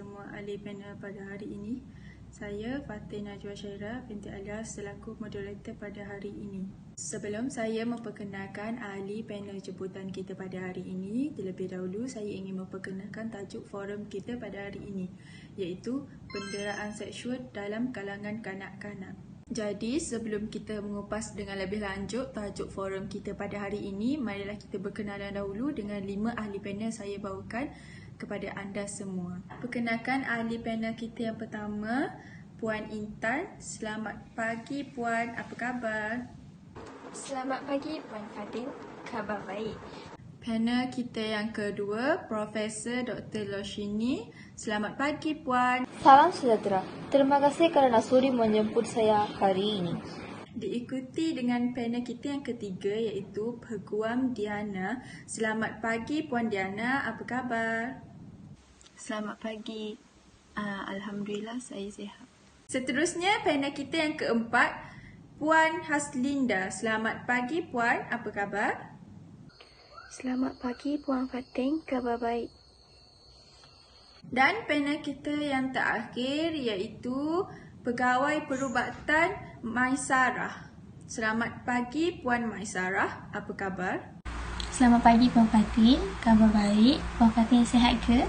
semua ahli panel pada hari ini. Saya Fatin Najwa Syairah binti Alias selaku moderator pada hari ini. Sebelum saya memperkenalkan ahli panel jemputan kita pada hari ini, terlebih dahulu saya ingin memperkenalkan tajuk forum kita pada hari ini, iaitu penderaan seksual dalam kalangan kanak-kanak. Jadi sebelum kita mengupas dengan lebih lanjut tajuk forum kita pada hari ini, marilah kita berkenalan dahulu dengan 5 ahli panel saya bawakan kepada anda semua. Perkenalkan ahli panel kita yang pertama, Puan Intan. Selamat pagi Puan, apa khabar? Selamat pagi Puan Fatin, khabar baik. Panel kita yang kedua, Profesor Dr. Loshini. Selamat pagi Puan. Salam sejahtera. Terima kasih kerana sudi menjemput saya hari ini. Diikuti dengan panel kita yang ketiga, iaitu Peguam Diana. Selamat pagi Puan Diana, apa khabar? Selamat pagi. Alhamdulillah saya sihat. Seterusnya panel kita yang keempat, Puan Haslinda. Selamat pagi Puan, apa khabar? Selamat pagi Puan Fatin, khabar baik. Dan panel kita yang terakhir iaitu Pegawai Perubatan Maisarah. Selamat pagi Puan Maisarah, apa khabar? Selamat pagi Puan Fatin, khabar baik. Puan Fatin sihat ke?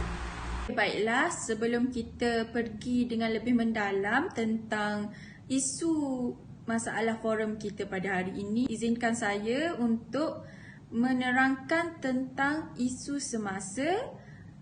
Baiklah, sebelum kita pergi dengan lebih mendalam tentang isu masalah forum kita pada hari ini, izinkan saya untuk menerangkan tentang isu semasa,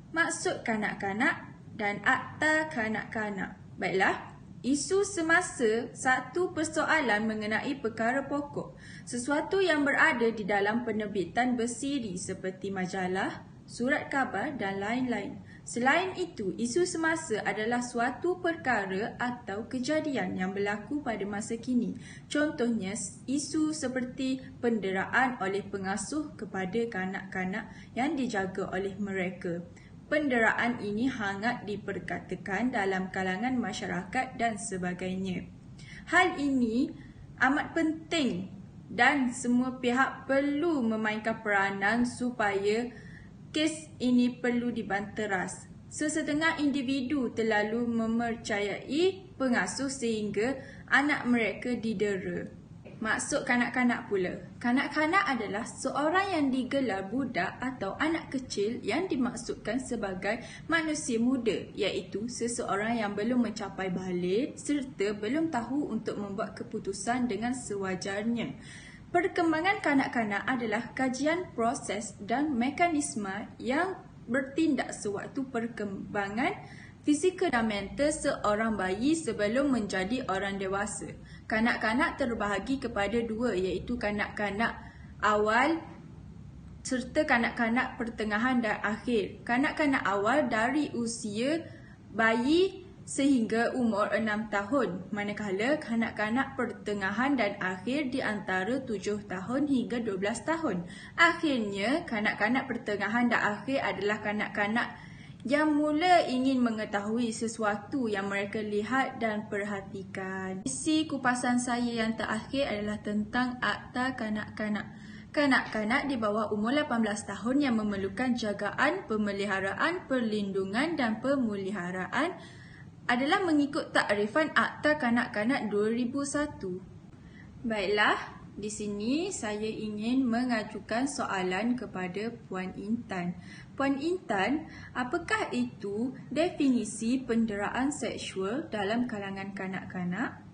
maksud kanak-kanak dan akta kanak-kanak. Baiklah, isu semasa satu persoalan mengenai perkara pokok, sesuatu yang berada di dalam penerbitan bersiri seperti majalah, surat khabar dan lain-lain. Selain itu, isu semasa adalah suatu perkara atau kejadian yang berlaku pada masa kini. Contohnya, isu seperti penderaan oleh pengasuh kepada kanak-kanak yang dijaga oleh mereka. Penderaan ini hangat diperkatakan dalam kalangan masyarakat dan sebagainya. Hal ini amat penting dan semua pihak perlu memainkan peranan supaya kes ini perlu dibanteras. Sesetengah individu terlalu mempercayai pengasuh sehingga anak mereka didera. Maksud kanak-kanak pula. Kanak-kanak adalah seorang yang digelar budak atau anak kecil yang dimaksudkan sebagai manusia muda, iaitu seseorang yang belum mencapai balik serta belum tahu untuk membuat keputusan dengan sewajarnya. Perkembangan kanak-kanak adalah kajian proses dan mekanisme yang bertindak sewaktu perkembangan fizikal dan mental seorang bayi sebelum menjadi orang dewasa. Kanak-kanak terbahagi kepada dua, iaitu kanak-kanak awal serta kanak-kanak pertengahan dan akhir. Kanak-kanak awal dari usia bayi sehingga umur 6 tahun, manakala kanak-kanak pertengahan dan akhir di antara 7 tahun hingga 12 tahun. Akhirnya, kanak-kanak pertengahan dan akhir adalah kanak-kanak yang mula ingin mengetahui sesuatu yang mereka lihat dan perhatikan. Isi kupasan saya yang terakhir adalah tentang akta kanak-kanak. Kanak-kanak di bawah umur 18 tahun yang memerlukan jagaan, pemeliharaan, perlindungan dan pemuliharaan adalah mengikut takrifan Akta Kanak-kanak 2001. Baiklah, di sini saya ingin mengajukan soalan kepada Puan Intan. Puan Intan, apakah itu definisi penderaan seksual dalam kalangan kanak-kanak?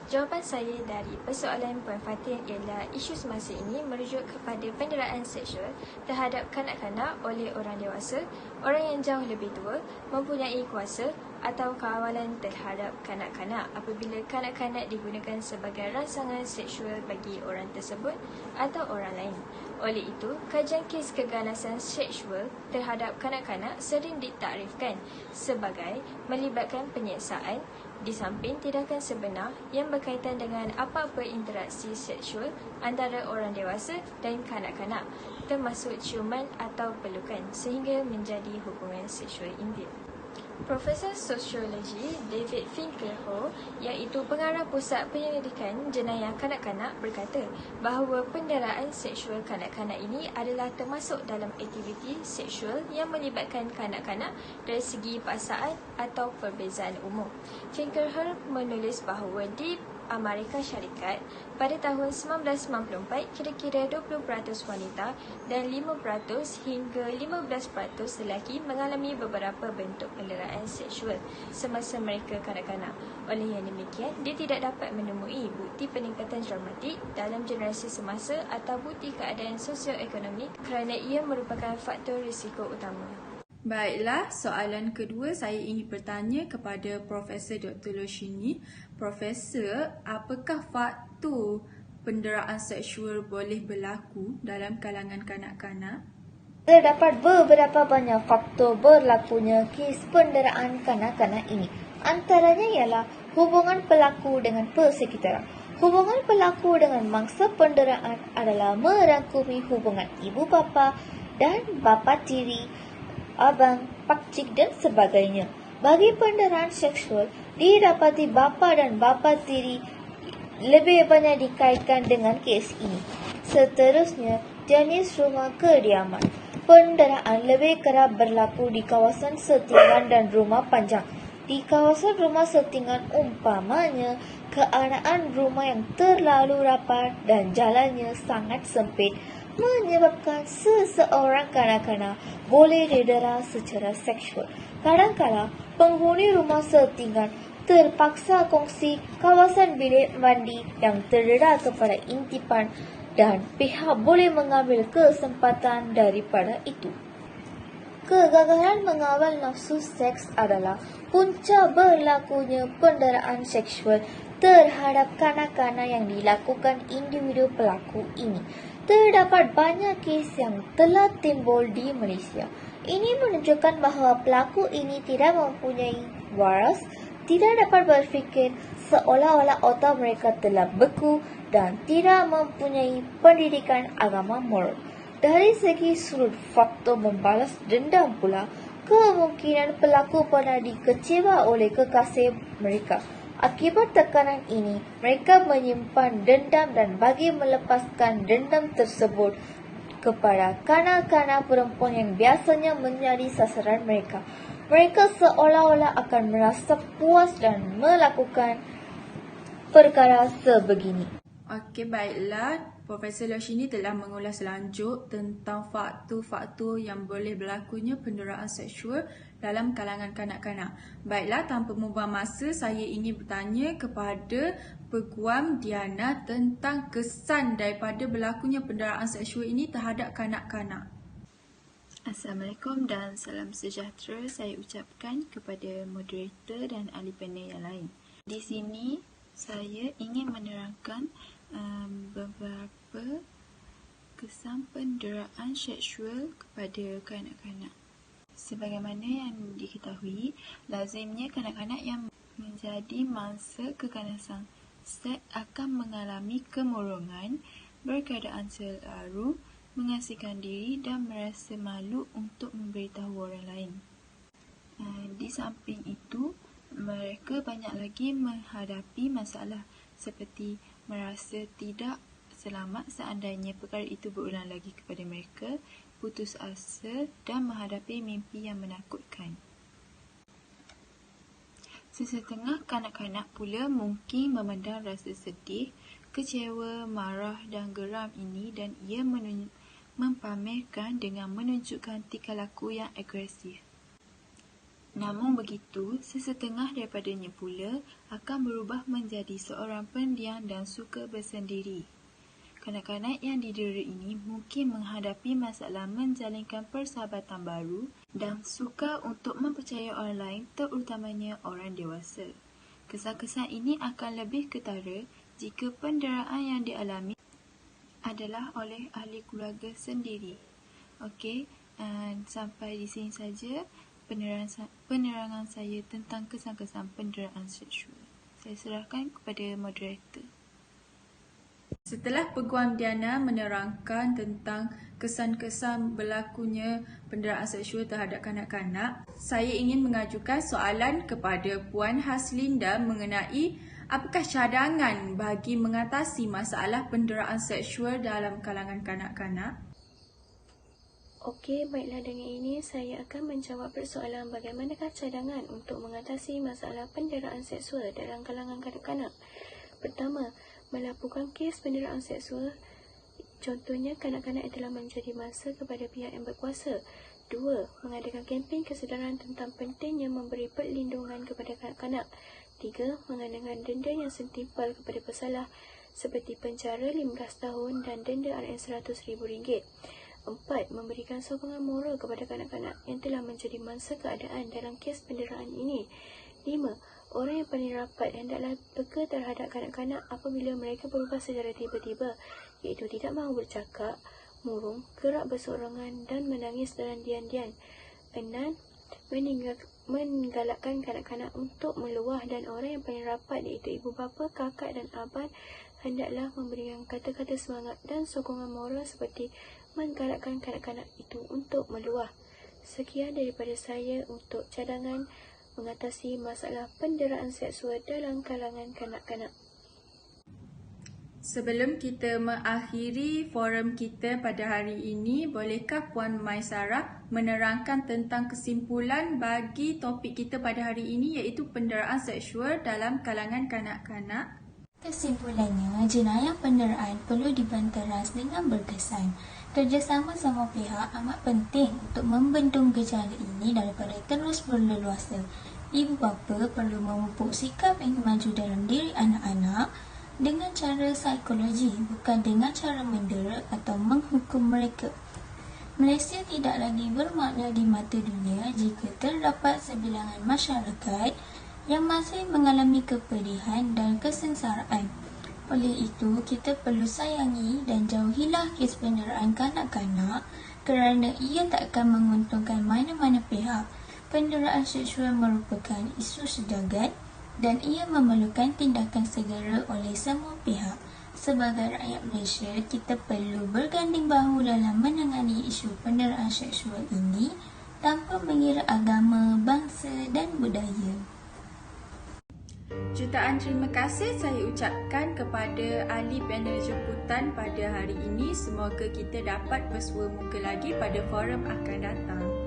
Jawapan saya dari persoalan Puan Fatin ialah isu semasa ini merujuk kepada penderaan seksual terhadap kanak-kanak oleh orang dewasa, orang yang jauh lebih tua, mempunyai kuasa atau kawalan terhadap kanak-kanak apabila kanak-kanak digunakan sebagai rangsangan seksual bagi orang tersebut atau orang lain. Oleh itu, kajian kes keganasan seksual terhadap kanak-kanak sering ditakrifkan sebagai melibatkan penyiksaan, di samping tindakan sebenar yang berkaitan dengan apa-apa interaksi seksual antara orang dewasa dan kanak-kanak, termasuk ciuman atau pelukan sehingga menjadi hubungan seksual intim. Profesor Sosiologi David Finkelhor, iaitu pengarah Pusat Penyelidikan Jenayah Kanak-kanak, berkata bahawa penderaan seksual kanak-kanak ini adalah termasuk dalam aktiviti seksual yang melibatkan kanak-kanak dari segi paksaan atau perbezaan umur. Finkelhor menulis bahawa di Amerika Syarikat, pada tahun 1994, kira-kira 20% wanita dan 5% hingga 15% lelaki mengalami beberapa bentuk penderaan seksual semasa mereka kanak-kanak. Oleh yang demikian, dia tidak dapat menemui bukti peningkatan dramatik dalam generasi semasa atau bukti keadaan sosioekonomik kerana ia merupakan faktor risiko utama. Baiklah, soalan kedua saya ingin bertanya kepada Profesor Dr. Loshini. Profesor, apakah faktor penderaan seksual boleh berlaku dalam kalangan kanak-kanak? Terdapat beberapa banyak faktor berlakunya kes penderaan kanak-kanak ini. Antaranya ialah hubungan pelaku dengan persekitaran. Hubungan pelaku dengan mangsa penderaan adalah merangkumi hubungan ibu bapa dan bapa tiri, abang, pakcik dan sebagainya. Bagi penderaan seksual, didapati bapa dan bapa tiri lebih banyak dikaitkan dengan kes ini. Seterusnya, jenis rumah kediaman. Penderaan lebih kerap berlaku di kawasan setinggan dan rumah panjang. Di kawasan rumah setinggan umpamanya, keadaan rumah yang terlalu rapat dan jalannya sangat sempit menyebabkan seseorang kanak-kanak boleh didera secara seksual. Kadang-kadang penghuni rumah setinggan terpaksa kongsi kawasan bilik mandi yang terdedah kepada intipan dan pihak boleh mengambil kesempatan daripada itu. Kegagalan mengawal nafsu seks adalah punca berlakunya penderaan seksual terhadap kanak-kanak yang dilakukan individu pelaku ini. Terdapat banyak kes yang telah timbul di Malaysia. Ini menunjukkan bahawa pelaku ini tidak mempunyai waras, tidak dapat berfikir, seolah-olah otak mereka telah beku dan tidak mempunyai pendidikan agama moral. Dari segi sudut faktor membalas dendam pula, kemungkinan pelaku pernah dikecewa oleh kekasih mereka. Akibat tekanan ini, mereka menyimpan dendam dan bagi melepaskan dendam tersebut kepada kanak-kanak perempuan yang biasanya menjadi sasaran mereka, mereka seolah-olah akan merasa puas dan melakukan perkara sebegini. Okey, baiklah. Profesor Loshini telah mengulas lanjut tentang faktor-faktor yang boleh berlakunya penderaan seksual dalam kalangan kanak-kanak. Baiklah, tanpa membuang masa, saya ingin bertanya kepada Peguam Diana tentang kesan daripada berlakunya penderaan seksual ini terhadap kanak-kanak. Assalamualaikum dan salam sejahtera saya ucapkan kepada moderator dan ahli panel yang lain. Di sini saya ingin menerangkan beberapa kesan penderaan seksual kepada kanak-kanak. Sebagaimana yang diketahui, lazimnya kanak-kanak yang menjadi mangsa keganasan seks akan mengalami kemurungan, berkeadaan selaru, mengasingkan diri dan merasa malu untuk memberitahu orang lain. Di samping itu, mereka banyak lagi menghadapi masalah seperti merasa tidak selamat seandainya perkara itu berulang lagi kepada mereka, putus asa dan menghadapi mimpi yang menakutkan. Sesetengah kanak-kanak pula mungkin memandang rasa sedih, kecewa, marah dan geram ini dan ia mempamerkan dengan menunjukkan tingkah laku yang agresif. Namun begitu, sesetengah daripadanya pula akan berubah menjadi seorang pendiam dan suka bersendiri. Kanak-kanak yang didera ini mungkin menghadapi masalah menjalinkan persahabatan baru dan suka untuk mempercayai orang lain, terutamanya orang dewasa. Kesan-kesan ini akan lebih ketara jika penderaan yang dialami adalah oleh ahli keluarga sendiri. Okey, sampai di sini saja penerangan saya tentang kesan-kesan penderaan seksual. Saya serahkan kepada moderator. Setelah Peguam Diana menerangkan tentang kesan-kesan berlakunya penderaan seksual terhadap kanak-kanak, saya ingin mengajukan soalan kepada Puan Haslinda mengenai apakah cadangan bagi mengatasi masalah penderaan seksual dalam kalangan kanak-kanak? Okey, baiklah, dengan ini saya akan menjawab persoalan bagaimanakah cadangan untuk mengatasi masalah penderaan seksual dalam kalangan kanak-kanak. Pertama, melaporkan kes penderaan seksual. Contohnya, kanak-kanak yang telah menjadi mangsa kepada pihak yang berkuasa. 2. Mengadakan kempen kesedaran tentang pentingnya memberi perlindungan kepada kanak-kanak. 3. Mengadakan denda yang setimpal kepada pesalah seperti penjara 15 tahun dan denda RM100,000. 4. Memberikan sokongan moral kepada kanak-kanak yang telah menjadi mangsa keadaan dalam kes penderaan ini. 5. Orang yang paling rapat hendaklah peka terhadap kanak-kanak apabila mereka berubah secara tiba-tiba, iaitu tidak mahu bercakap, murung, gerak berseorangan dan menangis dalam diam-diam. 6. Menggalakkan kanak-kanak untuk meluah dan orang yang paling rapat iaitu ibu bapa, kakak dan abang hendaklah memberikan kata-kata semangat dan sokongan moral seperti menggalakkan kanak-kanak itu untuk meluah. Sekian daripada saya untuk cadangan mengatasi masalah penderaan seksual dalam kalangan kanak-kanak. Sebelum kita mengakhiri forum kita pada hari ini, bolehkah Puan Maisarah menerangkan tentang kesimpulan bagi topik kita pada hari ini, iaitu penderaan seksual dalam kalangan kanak-kanak? Kesimpulannya, jenayah penderaan perlu dibanteras dengan berkesan. Kerjasama semua pihak amat penting untuk membendung gejala ini daripada terus berleluasa. Ibu bapa perlu memupuk sikap yang maju dalam diri anak-anak dengan cara psikologi, bukan dengan cara mendera atau menghukum mereka. Malaysia tidak lagi bermakna di mata dunia jika terdapat sebilangan masyarakat yang masih mengalami kepedihan dan kesengsaraan. Oleh itu, kita perlu sayangi dan jauhilah kes penderaan kanak-kanak kerana ia tak akan menguntungkan mana-mana pihak. Penderaan seksual merupakan isu sejagat dan ia memerlukan tindakan segera oleh semua pihak. Sebagai rakyat Malaysia, kita perlu berganding bahu dalam menangani isu penderaan seksual ini tanpa mengira agama, bangsa dan budaya. Jutaan terima kasih saya ucapkan kepada ahli panel jemputan pada hari ini. Semoga kita dapat bersua muka lagi pada forum akan datang.